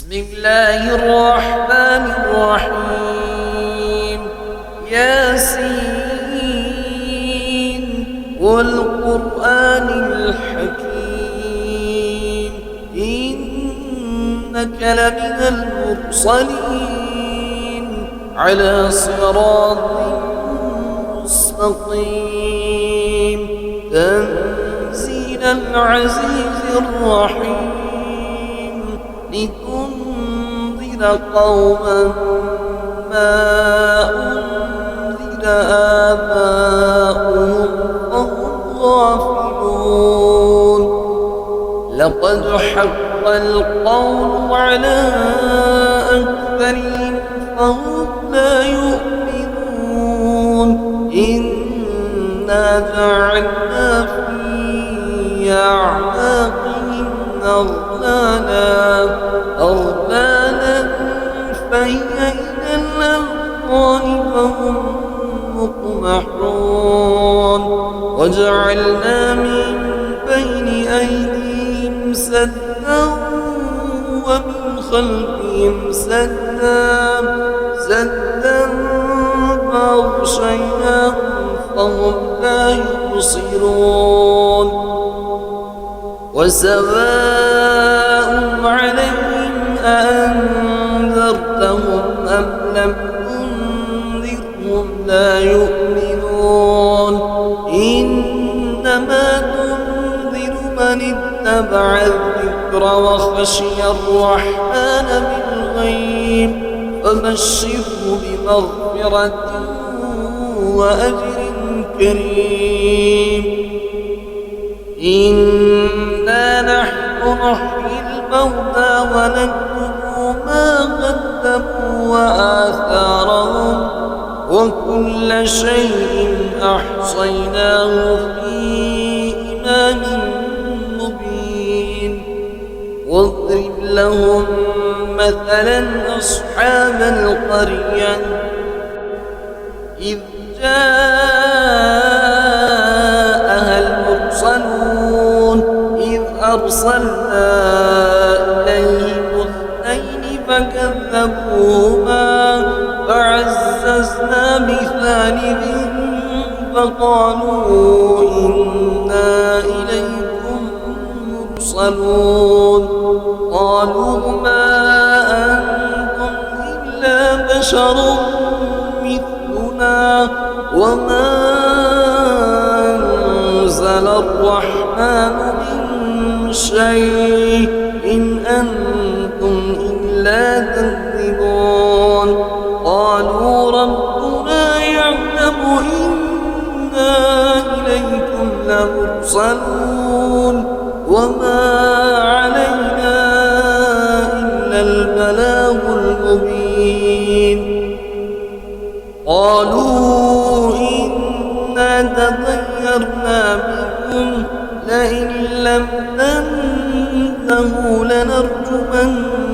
بسم الله الرحمن الرحيم. ياسين والقرآن الحكيم إنك لمن المرسلين على صراط مستقيم تنزيل العزيز الرحيم لتنذر قوما ما أنذر آباؤهم فهم غافلون. لقد حق القول على أكثرهم فهم لا يؤمنون. إنا جعلنا في أعناقهم أغلالا فهي إلى الأذقان فهم مقمحون. وجعلنا من بين أيديهم سدا ومن خلفهم سدا فأغشيناهم فهم لا يبصرون. وسواء عليهم أأنذرتهم أم لم تنذرهم لا يؤمنون. إنما تنذر من اتبع الذكر وخشي الرحمن بالغيب فبشره بمغفرة وأجر كريم. إنا نحن نحيي الموتى ونكتب ما قدموا وآثارهم وكل شيء أحصيناه في إمام مبين. واضرب لهم مثلا أصحاب القرية إذ جاءها المرسلون إذ أرسلنا إليهم اثنين فكذبوهما فعززنا بثالث فقالوا إنا إليكم مرسلون. قالوا ما أنتم إلا بشر مثلنا وما أنزل الرحمن من شيء إن أنتم إلا تكذبون. قالوا ربنا يعلم إنا إليكم لمرسلون وما علينا إلا البلاغ المبين. قالوا إنا تطيرنا بكم لئن لم تنتهوا لنرجمنكم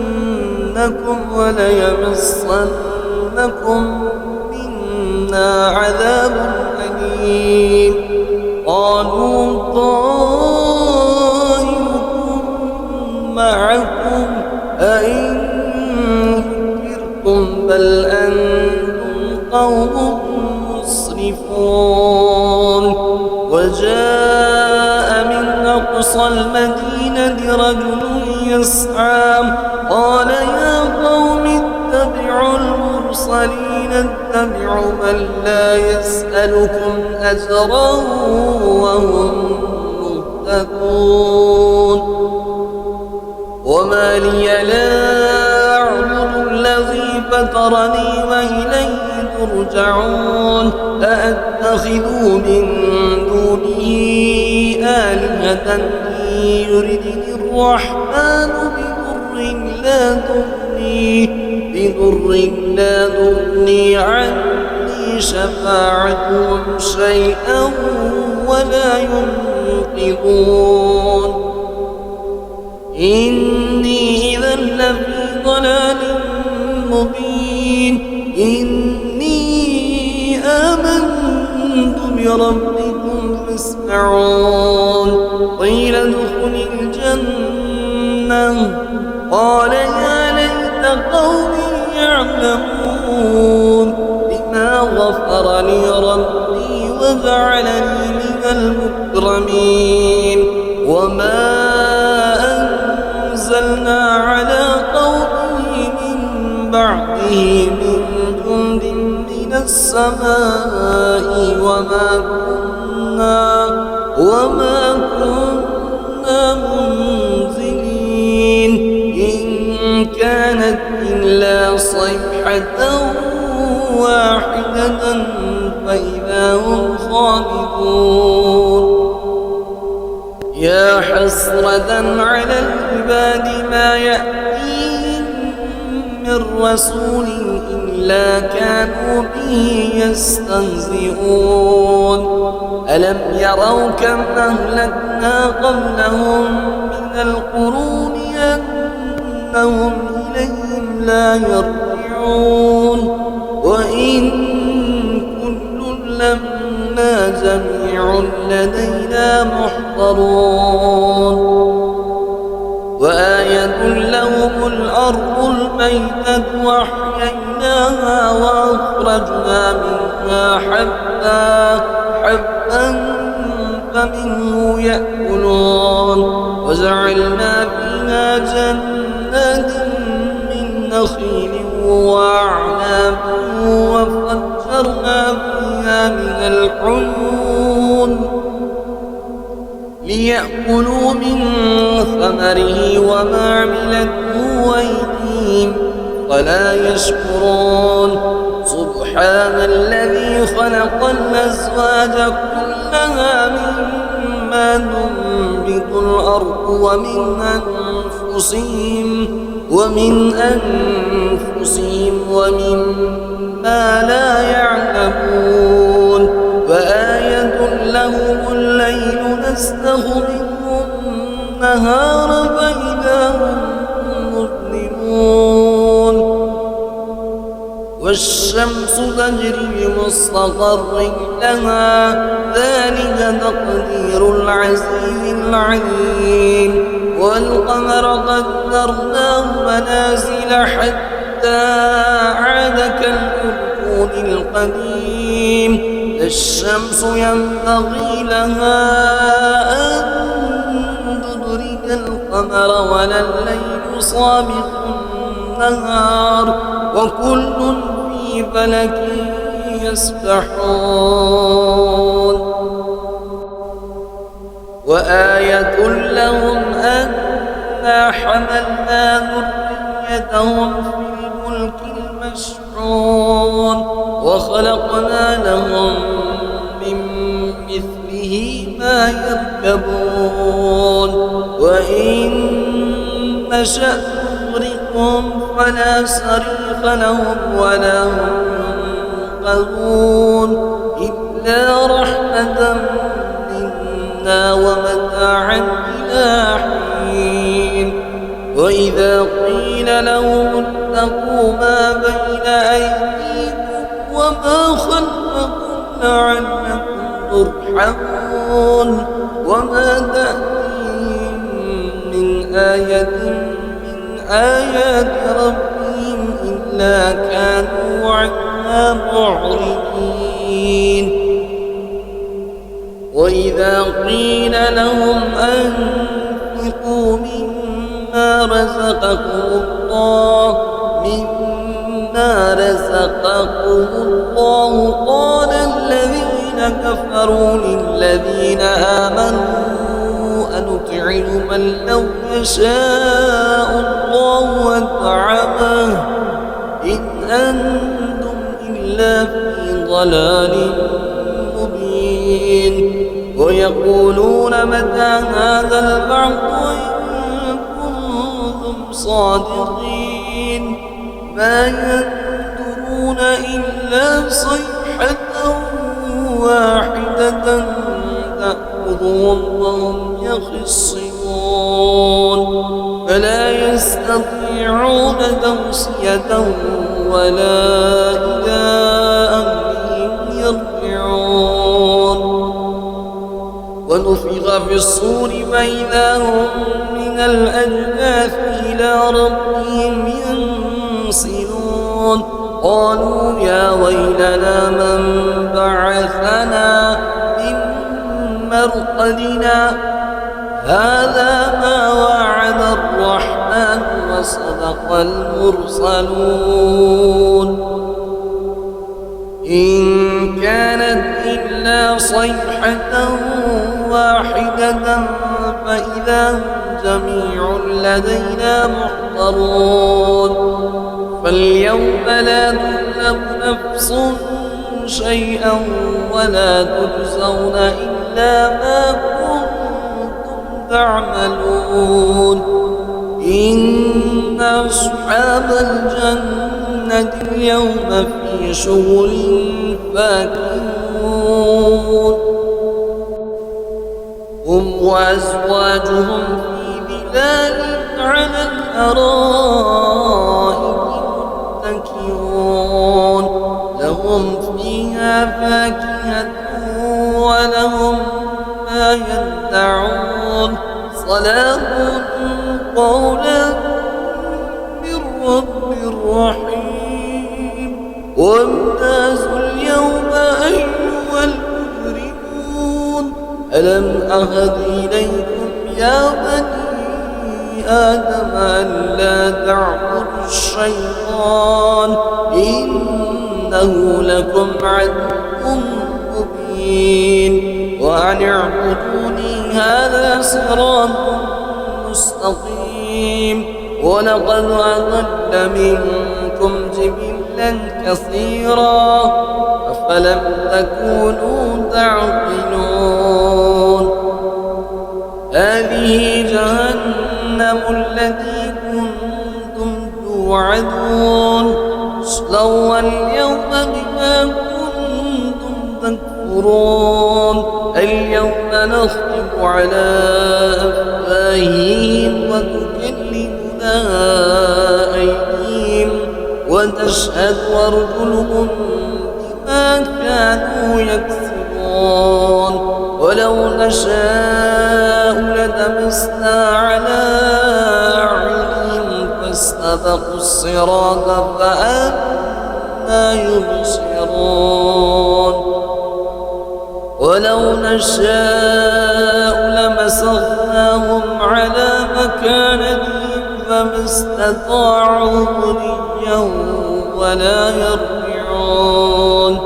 وليمسنكم منا عذاب أليم. قالوا طائركم معكم أئن ذكرتم بل أنتم قوم مسرفون. وجاء من أقصى المدينة رجل يسعى قال يا قوم اتبعوا المرسلين اتبعوا من لا يسألكم أجرا وهم مهتدون. وما لي لا أعبد الذي فطرني وإليه ترجعون. أأتخذ من دونه آلهة يردني الرحمن بضر لا تغني عني شفاعتهم شيئا ولا ينقذون. إني إذا لفي ضلال مبين. إني آمنت بربكم فاسمعون. قيل ادخل الجنة قال يا ليت بعده من جند من السماء وما كنا منزلين إن كانت إلا صيحة واحدة فإذا هم خامدون يا حسرة على العباد ما يأتيهم من رسول إلا كانوا به يستهزئون ألم يروا كم أهلكنا قبلهم من القرون أنهم إليهم لا يرجعون وإن كل لما جميع لدينا محضرون وآية لهم الأرض الميتة وأحييناها وأخرجنا منها حبا فمنه يأكلون وجعلنا فيها جنات من نخيل وأعناب وفجرنا فيها من العيون ليأكلوا من ثمره وما عملته أيديهم ولا يشكرون سبحان الذي خلق الأزواج كلها مما تنبت الأرض ومن أنفسهم ومما لا يعلمون وآية لهم الليل نسلخ منه النهار فإذا هم مظلمون والشمس تجري لمستقر لها ذلك تقدير العزيز العليم والقمر قدرناه منازل حتى عاد كالعرجون القديم لا الشمس ينبغي لها أن تدرك القمر ولا الليل سابق النهار وكل في فلك يسبحون وآية لهم أنا حملنا ذريتهم في الفلك المشحون وخلقنا لهم من مثله ما يركبون وإن نشأ نغرقهم فلا صريخ لهم ولا هم ينقذون إلا رحمة منا ومتاعا إلى حين وإذا قيل لهم اتقوا ما بين أيديكم وما خلفكم لعلكم ترحمون وما تأتيهم من آية من آيات ربهم إلا كانوا عنها معرضين وإذا قيل لهم أنفقوا مما رزقكم الله قال الذين كفروا للذين آمنوا أنطعم من لو يشاء الله أطعمه إن أنتم إلا في ضلال مبين ويقولون متى هذا البعث إن كنتم صادقين ما ينظرون إلا صيحة واحدة تأخذهم وهم يخصمون فلا يستطيعون توصية ولا إلى أهلهم يرجعون ونفخ في الصور فإذا هم من الأجداث إلى ربهم ينسلون قالوا يا ويلنا من بعثنا من مرقدنا هذا ما وعد الرحمن وصدق المرسلون إن كانت إلا صيحة واحدة فإذا هم جميع لدينا محضرون فاليوم لا تظلم نفس شيئا ولا تجزون إلا ما كنتم تعملون إن أصحاب الجنة اليوم في شغل فاكهون هم وأزواجهم في ظلال على الأرائك متكئون لهم فيها فاكهة ولهم ما يدعون سلام قولا من رب رحيم وامتازوا اليوم أيها المجرمون ألم أهد إليكم يا بني آدم ألا تعبدوا الشيطان إنه لكم عدو مبين وأن اعبدوني هذا صراط مستقيم ولقد أضل منكم جبلا كثيرا أفلم تكونوا تعقلون هذه جهنم التي كنتم توعدون اصلوها اليوم بما كنتم تكفرون اليوم نختم على أفواههم وتكلمنا أيديهم وتشهد أرجلهم بما كانوا يكسبون ولو نشاء لطمسنا على أعينهم فاستبقوا الصراط فأنى يبصرون ولو نشاء لمسخناهم على مكانتهم فما استطاعوا مضيا ولا يرجعون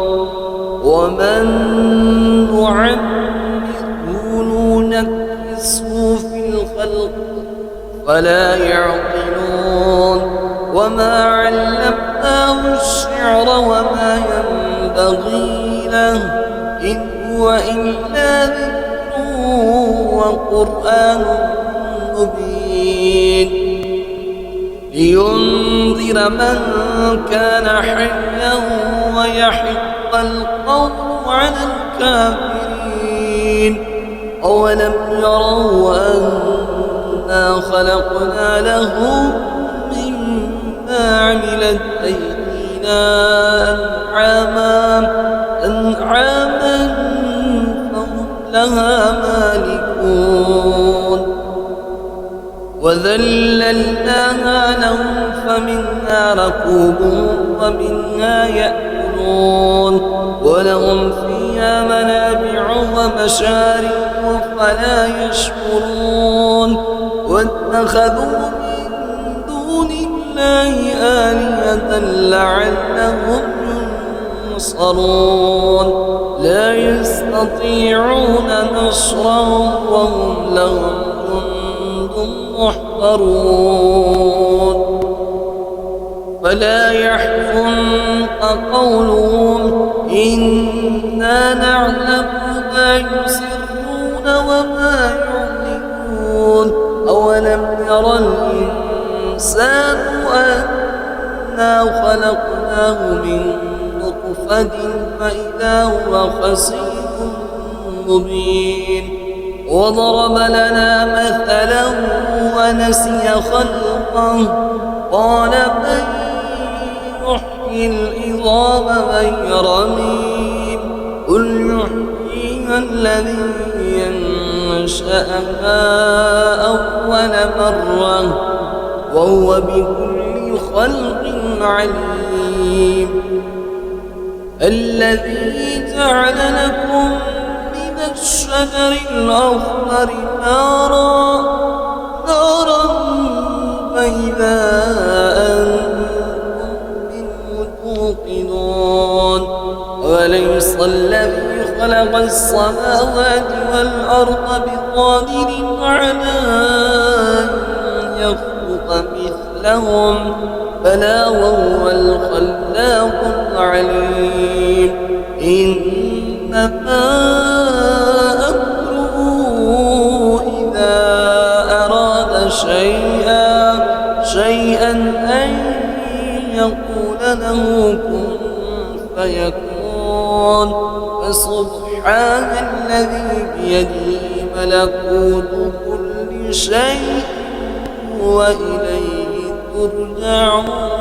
ومن نعمره ننكسه في الخلق فلا يعقلون وما علمناه الشعر وما ينبغي له إن هو إلا ذكر وقرآن مبين لينذر من كان حيا ويحق القول على الكافرين أولم يروا أنا خلقنا لهم مما عملت أيدينا أنعاما فهم لها مالكون وذللناها لهم فمنها ركوبهم ومنها يأكلون ولهم فيها منابع ومشارب فلا يشكرون واتخذوا من دون الله آلهة لعلهم ينصرون لا يستطيعون نصرهم وهم لهم جند محضرون فلا يحزنك قولهم إنا نعلم ما يسرون وما يعلنون أولم يرى الإنسان أنا خلقناه من نطفة فإذا هو خصيم مبين وضرب لنا مثلا ونسي خلقه قال من يحيي العظام وهي رميم قل يحييها الذي ينشأها أول مرة وهو بكل خلق عليم الذي جعل لكم من الشجر الأخضر نارا إذا أنتم منه توقنون وليس الذي خلق السماوات والأرض بقادر على أن يخلق مثلهم بلى وهو الخلاق العليم إنما أمره إذا أراد شيئا أن يقول له كن فيكون فسبحان الذي بيده ملكوت كل شيء وإليه ترجعون